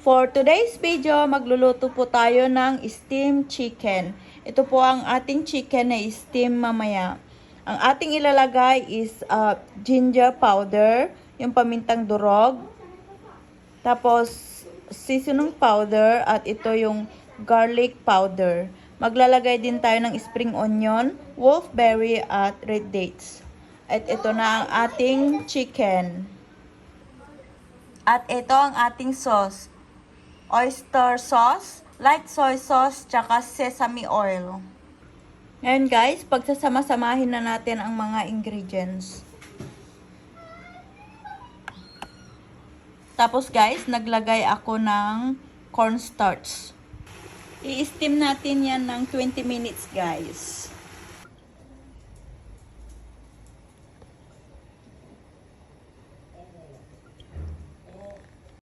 For today's video, magluluto po tayo ng steamed chicken. Ito po ang ating chicken na steam mamaya. Ang ating ilalagay is ginger powder, yung pamintang durog, tapos seasoning powder, at ito yung garlic powder. Maglalagay din tayo ng spring onion, wolfberry, at red dates. At ito na ang ating chicken. At ito ang ating sauce. Oyster sauce, light soy sauce, tsaka sesame oil. Ngayon guys, pagsasama-samahin na natin ang mga ingredients. Tapos guys, naglagay ako ng cornstarch. I-steam natin yan ng 20 minutes guys.